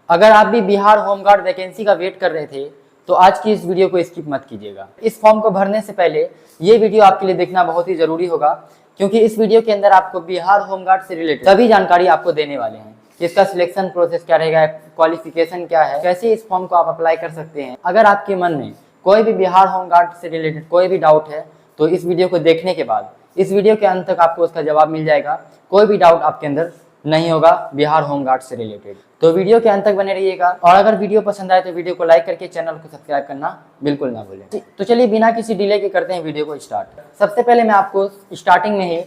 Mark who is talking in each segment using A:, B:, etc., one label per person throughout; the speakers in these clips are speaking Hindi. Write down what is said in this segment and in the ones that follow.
A: अगर आप भी बिहार होमगार्ड वैकेंसी का वेट कर रहे थे तो आज की इस वीडियो को स्किप मत कीजिएगा। इस फॉर्म को भरने से पहले ये वीडियो आपके लिए देखना बहुत ही जरूरी होगा, क्योंकि इस वीडियो के अंदर आपको बिहार होमगार्ड से रिलेटेड सभी जानकारी आपको देने वाले हैं। इसका सिलेक्शन प्रोसेस क्या रहेगा, क्वालिफिकेशन क्या है, कैसे इस फॉर्म को आप अप्लाई कर सकते हैं। अगर आपके मन में कोई भी बिहार होमगार्ड से रिलेटेड कोई भी डाउट है तो इस वीडियो को देखने के बाद इस वीडियो के अंत तक आपको उसका जवाब मिल जाएगा। कोई भी डाउट आपके अंदर नहीं होगा बिहार होमगार्ड से रिलेटेड। तो वीडियो के अंत तक बने रहिएगा, और अगर वीडियो पसंद आए तो वीडियो को लाइक करके चैनल को सब्सक्राइब करना बिल्कुल ना भूलें। तो चलिए बिना किसी डिले के करते हैं वीडियो को स्टार्ट। सबसे पहले मैं आपको स्टार्टिंग में ही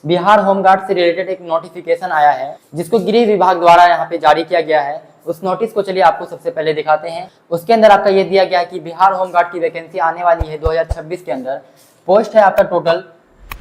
A: बिहार होमगार्ड से रिलेटेड एक नोटिफिकेशन आया है जिसको गृह विभाग द्वारा यहाँ पे जारी किया गया है। उस नोटिस को चलिए आपको सबसे पहले दिखाते हैं। उसके अंदर आपका ये दिया गया है कि बिहार होमगार्ड की वैकेंसी आने वाली है 2026 के अंदर। पोस्ट है आपका, टोटल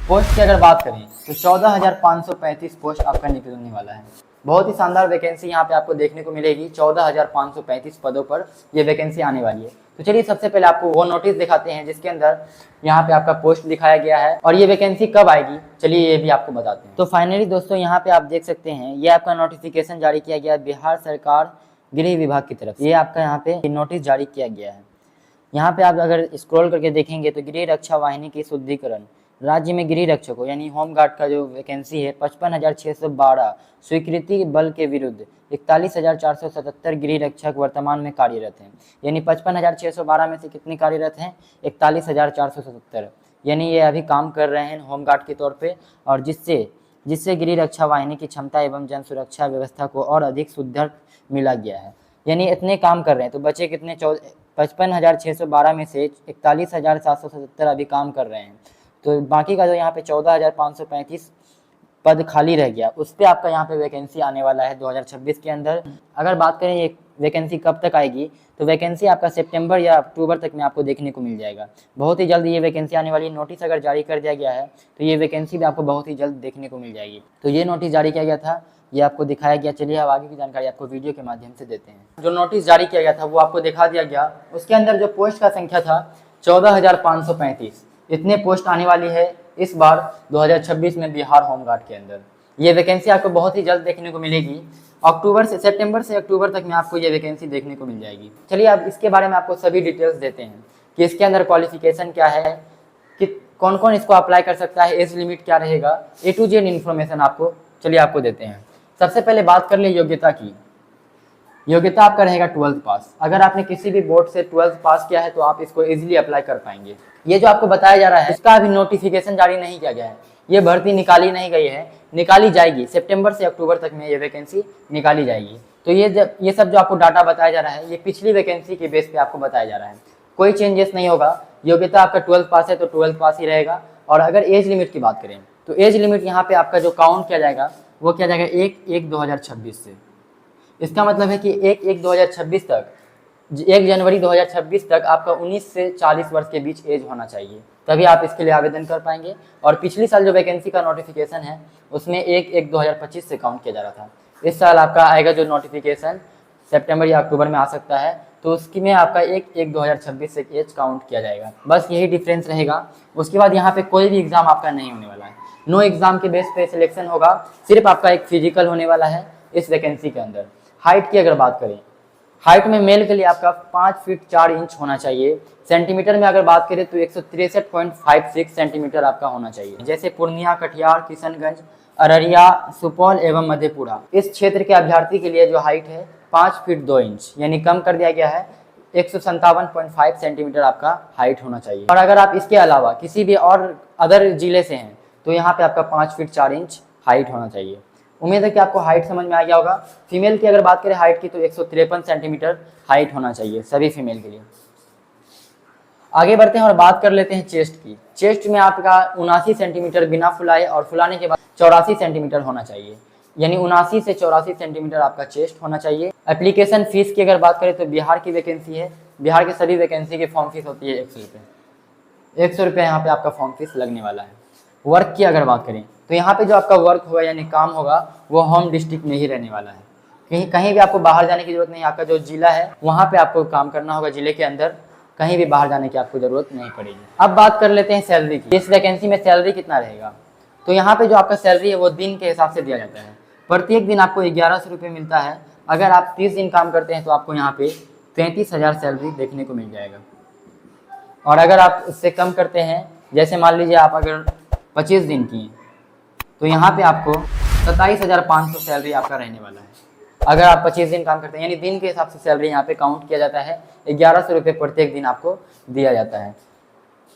A: पोस्ट की अगर बात करें तो 14,535 पोस्ट आपका निकलने वाला है। बहुत ही शानदार वैकेंसी यहाँ पे आपको देखने को मिलेगी। 14,535 पदों पर ये वैकेंसी आने वाली है। तो चलिए सबसे पहले आपको वो नोटिस दिखाते हैं जिसके अंदर यहाँ पे आपका पोस्ट दिखाया गया है और ये वैकेंसी कब आएगी चलिए ये भी आपको बताते हैं। तो फाइनली दोस्तों यहाँ पे आप देख सकते हैं ये आपका नोटिफिकेशन जारी किया गया है बिहार सरकार गृह विभाग की तरफ। ये आपका यहाँ पे नोटिस जारी किया गया है। यहाँ पे आप अगर स्क्रॉल करके देखेंगे तो गृह रक्षा वाहिनी की शुद्धिकरण राज्य में गृह रक्षकों यानी होमगार्ड का जो वैकेंसी है 55,612 स्वीकृति बल के विरुद्ध 41,477 गृह रक्षक वर्तमान में कार्यरत हैं। यानी 55,612 में से कितने कार्यरत हैं? 41,477। यानी ये अभी काम कर रहे हैं होमगार्ड के तौर पे, और जिससे गृह रक्षा वाहिनी की क्षमता एवं जन सुरक्षा व्यवस्था को और अधिक सुदृढ़ मिला गया है। यानी इतने काम कर रहे हैं। तो बचे कितने? 55,612 में से 41,777 अभी काम कर रहे हैं। तो बाकी का जो यहाँ पे 14,535 पद खाली रह गया उस पर आपका यहाँ पे वैकेंसी आने वाला है 2026 के अंदर। अगर बात करें ये वैकेंसी कब तक आएगी तो वैकेंसी आपका सितंबर या अक्टूबर तक में आपको देखने को मिल जाएगा। बहुत ही जल्द ये वैकेंसी आने वाली है। नोटिस अगर जारी कर दिया गया है तो ये वैकेंसी भी आपको बहुत ही जल्द देखने को मिल जाएगी। तो ये नोटिस जारी किया गया था, ये आपको दिखाया गया। चलिए अब आगे की जानकारी आपको वीडियो के माध्यम से देते हैं। जो नोटिस जारी किया गया था वो आपको दिखा दिया गया। उसके अंदर जो पोस्ट का संख्या था 14,535, इतने पोस्ट आने वाली है इस बार 2026 में बिहार होमगार्ड के अंदर। ये वैकेंसी आपको बहुत ही जल्द देखने को मिलेगी। सितंबर से अक्टूबर तक में आपको ये वैकेंसी देखने को मिल जाएगी। चलिए अब इसके बारे में आपको सभी डिटेल्स देते हैं कि इसके अंदर क्वालिफिकेशन क्या है, कि कौन कौन इसको अप्लाई कर सकता है, एज लिमिट क्या रहेगा, A to Z इन्फॉर्मेशन आपको चलिए आपको देते हैं। सबसे पहले बात कर ले योग्यता की। योग्यता आपका रहेगा 12th पास। अगर आपने किसी भी बोर्ड से 12th पास किया है तो आप इसको इजीली अप्लाई कर पाएंगे। ये जो आपको बताया जा रहा है इसका अभी नोटिफिकेशन जारी नहीं किया गया है। ये भर्ती निकाली नहीं गई है, निकाली जाएगी। सितंबर से अक्टूबर तक में ये वैकेंसी निकाली जाएगी। तो ये सब जो आपको डाटा बताया जा रहा है ये पिछली वैकेंसी के बेस पे आपको बताया जा रहा है। कोई चेंजेस नहीं होगा। योग्यता आपका 12th पास है तो 12th पास ही रहेगा। और अगर एज लिमिट की बात करें तो एज लिमिट यहाँ पे आपका जो काउंट किया जाएगा वो किया जाएगा 1/1/2026 से। इसका मतलब है कि 1/1/2026 तक 1 जनवरी 2026 तक आपका 19 से 40 वर्ष के बीच एज होना चाहिए, तभी आप इसके लिए आवेदन कर पाएंगे। और पिछली साल जो वैकेंसी का नोटिफिकेशन है उसमें 1/1/2025 से काउंट किया जा रहा था। इस साल आपका आएगा जो नोटिफिकेशन सितंबर या अक्टूबर में आ सकता है, तो उसकी में आपका 1/1/2026 से एज काउंट किया जाएगा। बस यही डिफरेंस रहेगा। उसके बाद यहाँ पे कोई भी एग्जाम आपका नहीं होने वाला है। नो एग्जाम के बेस पे सिलेक्शन होगा। सिर्फ आपका एक फिजिकल होने वाला है इस वैकेंसी के अंदर। हाइट की अगर बात करें, हाइट में मेल के लिए आपका 5 फीट 4 इंच होना चाहिए। सेंटीमीटर में अगर बात करें तो 163.56 सेंटीमीटर आपका होना चाहिए। जैसे पूर्णिया, कटिहार, किशनगंज, अररिया, सुपौल एवं मधेपुरा इस क्षेत्र के अभ्यर्थी के लिए जो हाइट है 5 फीट 2 इंच, यानी कम कर दिया गया है। 157.5 सेंटीमीटर आपका हाइट होना चाहिए। और अगर आप इसके अलावा किसी भी और अदर जिले से हैं तो यहाँ पे आपका 5 फीट 4 इंच हाइट होना चाहिए। उम्मीद है कि आपको हाइट समझ में आ गया होगा। फीमेल की अगर बात करें हाइट की तो 153 सेंटीमीटर हाइट होना चाहिए सभी फीमेल के लिए। आगे बढ़ते हैं और बात कर लेते हैं चेस्ट की। चेस्ट में आपका 79 सेंटीमीटर बिना फुलाए और फुलाने के बाद 84 सेंटीमीटर होना चाहिए। यानी 79 से 84 सेंटीमीटर आपका चेस्ट होना चाहिए। एप्लीकेशन फीस की अगर बात करें तो बिहार की वैकेंसी है, बिहार के सभी वैकेंसी की फॉर्म फीस होती है 100 रुपये। 100 रुपये यहाँ पे आपका फॉर्म फीस लगने वाला है। वर्क की अगर बात करें तो यहाँ पे जो आपका वर्क होगा यानी काम होगा वो होम डिस्ट्रिक्ट में ही रहने वाला है। कहीं भी आपको बाहर जाने की जरूरत नहीं। आपका जो जिला है वहाँ पे आपको काम करना होगा, जिले के अंदर। कहीं भी बाहर जाने की आपको जरूरत नहीं पड़ेगी। अब बात कर लेते हैं सैलरी की। इस वैकेंसी में सैलरी कितना रहेगा तो यहाँ पे जो आपका सैलरी है वो दिन के हिसाब से दिया जाता है। प्रत्येक दिन आपको 1100 रुपये मिलता है अगर आप 30 दिन काम करते हैं तो आपको यहाँ पे 33,000 सैलरी देखने को मिल जाएगा। और अगर आप उससे कम करते हैं, जैसे मान लीजिए आप अगर 25 दिन किए, तो यहाँ पे आपको 27,500 सैलरी आपका रहने वाला है। अगर आप 25 दिन काम करते हैं, यानी दिन के हिसाब से सैलरी यहाँ पे काउंट किया जाता है। 1100 रुपये प्रत्येक दिन आपको दिया जाता है।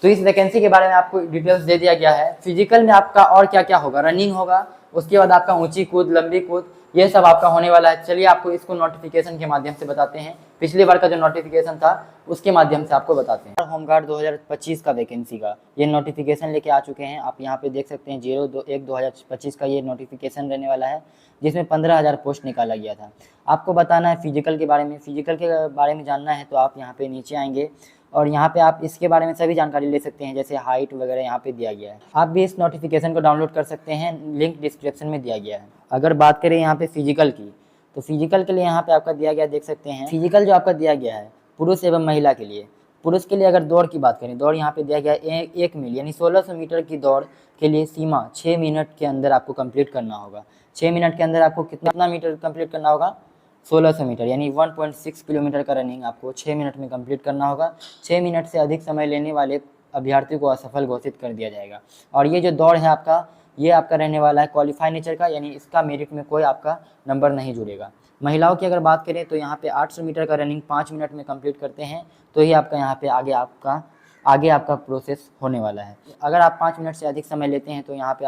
A: तो इस वैकेंसी के बारे में आपको डिटेल्स दे दिया गया है। फिजिकल में आपका और क्या क्या होगा, रनिंग होगा, उसके बाद आपका ऊंची कूद, लंबी कूद, ये सब आपका होने वाला है। चलिए आपको इसको नोटिफिकेशन के माध्यम से बताते हैं। पिछली बार का जो नोटिफिकेशन था उसके माध्यम से आपको बताते हैं। होमगार्ड 2025 का वैकेंसी का ये नोटिफिकेशन लेके आ चुके हैं। आप यहाँ पे देख सकते हैं 0-1-2025 का ये नोटिफिकेशन रहने वाला है, जिसमें 15,000 पोस्ट निकाला गया था। आपको बताना है फिजिकल के बारे में। फिजिकल के बारे में जानना है तो आप यहाँ पे नीचे आएंगे और यहाँ पे आप इसके बारे में सभी जानकारी ले सकते हैं, जैसे हाइट वगैरह यहाँ पे दिया गया है। आप भी इस नोटिफिकेशन को डाउनलोड कर सकते हैं, लिंक डिस्क्रिप्शन में दिया गया है। अगर बात करें यहाँ पे फिजिकल की, तो फिजिकल के लिए यहाँ पे आपका दिया गया, देख सकते हैं फिजिकल जो आपका दिया गया है पुरुष एवं महिला के लिए। पुरुष के लिए अगर दौड़ की बात करें, दौड़ यहाँ पे दिया गया है 1 मील यानी 1600 मीटर की दौड़ के लिए सीमा 6 मिनट के अंदर आपको कंप्लीट करना होगा। 6 मिनट के अंदर आपको कितना मीटर कंप्लीट करना होगा, 1600 मीटर यानी 1.6 किलोमीटर का रनिंग आपको 6 मिनट में कंप्लीट करना होगा। 6 मिनट से अधिक समय लेने वाले अभ्यर्थी को असफल घोषित कर दिया जाएगा। और ये जो दौड़ है आपका, ये आपका रहने वाला है क्वालिफाई नेचर का, यानी इसका मेरिट में कोई आपका नंबर नहीं जुड़ेगा। महिलाओं की अगर बात करें तो यहाँ पे 800 मीटर का रनिंग 5 मिनट में कंप्लीट करते हैं तो ही आपका यहाँ पे आगे आपका प्रोसेस होने वाला है। अगर आप 5 मिनट से अधिक समय लेते हैं तो यहाँ पे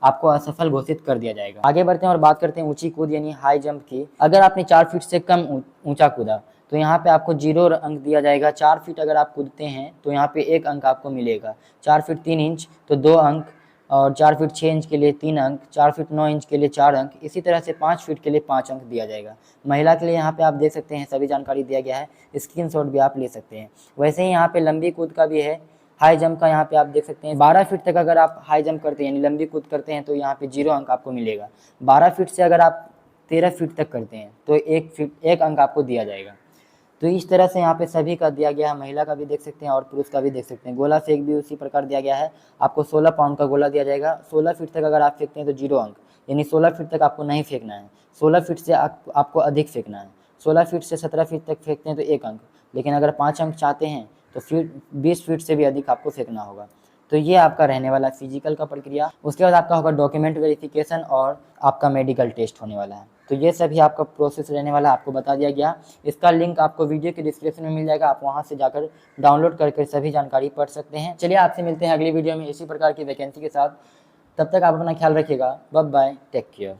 A: आपको असफल घोषित कर दिया जाएगा। आगे बढ़ते हैं और बात करते हैं ऊंची कूद यानी हाई जंप की। अगर आपने 4 फीट से कम ऊंचा कूदा तो यहाँ पे आपको 0 अंक दिया जाएगा। 4 फीट अगर आप कूदते हैं तो यहाँ पे 1 अंक आपको मिलेगा। 4 फीट 3 इंच तो 2 अंक, और 4 फीट 6 इंच के लिए 3 अंक, 4 फीट 9 इंच के लिए 4 अंक, इसी तरह से 5 फीट के लिए 5 अंक दिया जाएगा। महिला के लिए यहाँ पे आप देख सकते हैं सभी जानकारी दिया गया है, स्क्रीनशॉट भी आप ले सकते हैं। वैसे ही यहाँ पे लंबी कूद का भी है, हाई जंप का यहाँ पे आप देख सकते हैं 12 फीट तक अगर आप हाई जंप करते हैं यानी लंबी कूद करते हैं तो यहाँ पे 0 अंक आपको मिलेगा। 12 फीट से अगर आप 13 फीट तक करते हैं तो 1 अंक आपको दिया जाएगा। तो इस तरह से यहाँ पे सभी का दिया गया है, महिला का भी देख सकते हैं और पुरुष का भी देख सकते हैं। गोला फेंक भी उसी प्रकार दिया गया है, आपको 16 पाउंड का गोला दिया जाएगा। 16 फीट तक अगर आप फेंकते हैं तो 0 अंक, यानी 16 फीट तक आपको नहीं फेंकना है, 16 फीट से आपको अधिक फेंकना है। 16 फीट से 17 फीट तक फेंकते हैं तो 1 अंक, लेकिन अगर 5 अंक चाहते हैं तो 20 फीट से भी अधिक आपको फेंकना होगा। तो ये आपका रहने वाला फिजिकल का प्रक्रिया। उसके बाद आपका होगा डॉक्यूमेंट वेरिफिकेशन और आपका मेडिकल टेस्ट होने वाला है। तो ये सभी आपका प्रोसेस रहने वाला है, आपको बता दिया गया। इसका लिंक आपको वीडियो के डिस्क्रिप्शन में मिल जाएगा, आप वहां से जाकर डाउनलोड करके सभी जानकारी पढ़ सकते हैं। चलिए आपसे मिलते हैं अगली वीडियो में इसी प्रकार की वैकेंसी के साथ। तब तक आप अपना ख्याल रखिएगा। Bye bye, take care.